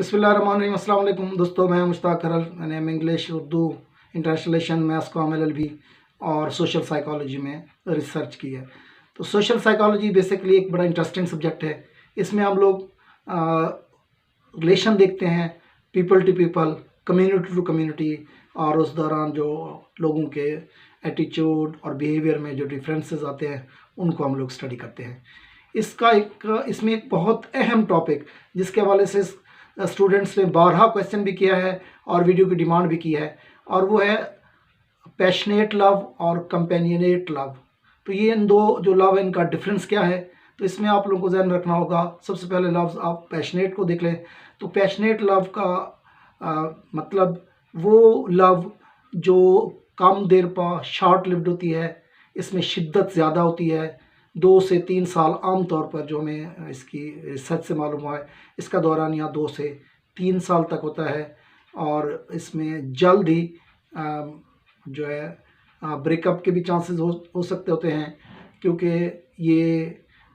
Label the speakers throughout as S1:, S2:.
S1: बिस्मिल्लाहिर्रहमानिर्रहीम। अस्सलाम वालेकुम दोस्तों, मैं मुश्ताक करल। मैंने English, Urdu, international, maths, com LLB और सोशल साइकोलॉजी में रिसर्च की है। तो सोशल साइकोलॉजी बेसिकली एक बड़ा इंटरेस्टिंग सब्जेक्ट है। इसमें हम लोग रिलेशन देखते हैं, people to people, community to community, और उस दौरान जो लोगों के एटीट्यूड और बिहेवियर में जो डिफरेंसेस आते हैं उनको हम लोग स्टडी करते हैं। इसमें एक बहुत अहम टॉपिक जिसके हवाले से स्टूडेंट्स ने 12 क्वेश्चन भी किया है और वीडियो की डिमांड भी की है, और वो है पैशनेट लव और कंपेनियनेट लव। तो ये इन दो जो लव है इनका डिफरेंस क्या है, तो इसमें आप लोगों को ध्यान रखना होगा। सबसे पहले लव्स आप पैशनेट को देख लें। तो पैशनेट लव का मतलब वो लव जो कम देर पर शॉर्ट लिव्ड होती है, इसमें शिद्दत ज़्यादा होती है। 2 से 3 साल आम तौर पर जो हमें इसकी रिसर्च से मालूम हुआ है, इसका दौरान यहाँ 2 से 3 साल तक होता है। और इसमें जल्द ही जो है ब्रेकअप के भी चांसेस हो सकते होते हैं, क्योंकि ये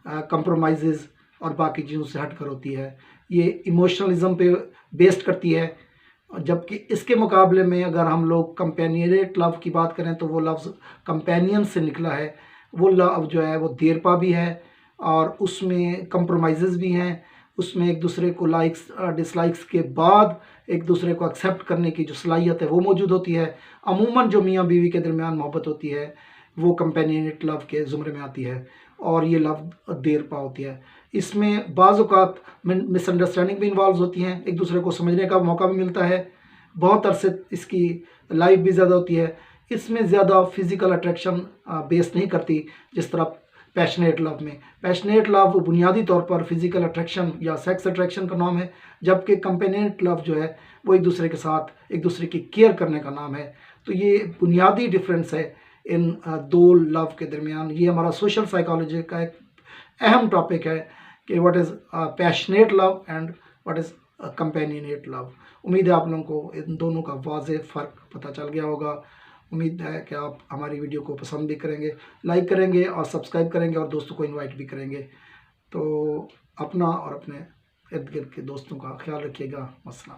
S1: कंप्रोमाइज़ और बाकी चीज़ों से हटकर होती है। ये इमोशनलिज्म पे बेस्ड करती है, जबकि इसके मुकाबले में अगर हम लोग कंपेनियनेट लव की बात करें तो वो लफ्ज़ कंपेनियन से निकला है। वो लव जो है वो देरपा भी है और उसमें कंप्रोमाइज़ भी हैं। उसमें एक दूसरे को लाइक्स डिसलाइक्स के बाद एक दूसरे को एक्सेप्ट करने की जो सलाहियत है वो मौजूद होती है। अमूमन जो मियाँ बीवी के दरमियान मोहब्बत होती है वो कंपेनियनेट लव के ज़ुमरे में आती है, और ये लव देरपा होती है। इसमें बाज़ औक़ात मिसअंडरस्टैंडिंग भी इन्वॉल्व होती हैं, एक दूसरे को समझने का मौका भी मिलता है। बहुत अरसे इसकी लाइफ भी ज़्यादा होती है। इसमें ज़्यादा फिज़िकल अट्रैक्शन बेस नहीं करती जिस तरह पैशनेट लव में। पैशनेट लव बुनियादी तौर पर फिज़िकल अट्रैक्शन या सेक्स अट्रैक्शन का नाम है, जबकि कंपेनियनेट लव जो है वो एक दूसरे के साथ एक दूसरे की केयर करने का नाम है। तो ये बुनियादी डिफरेंस है इन दो लव के दरमियान। ये हमारा सोशल साइकोलॉजी का एक अहम टॉपिक है कि what is passionate love and what is companionate love. उम्मीद है आप लोगों को इन दोनों का वाज़ेह फ़र्क पता चल गया होगा। उम्मीद है कि आप हमारी वीडियो को पसंद भी करेंगे, लाइक करेंगे और सब्सक्राइब करेंगे और दोस्तों को इनवाइट भी करेंगे। तो अपना और अपने इर्द गिर्द के दोस्तों का ख्याल रखिएगा। अस्सलाम।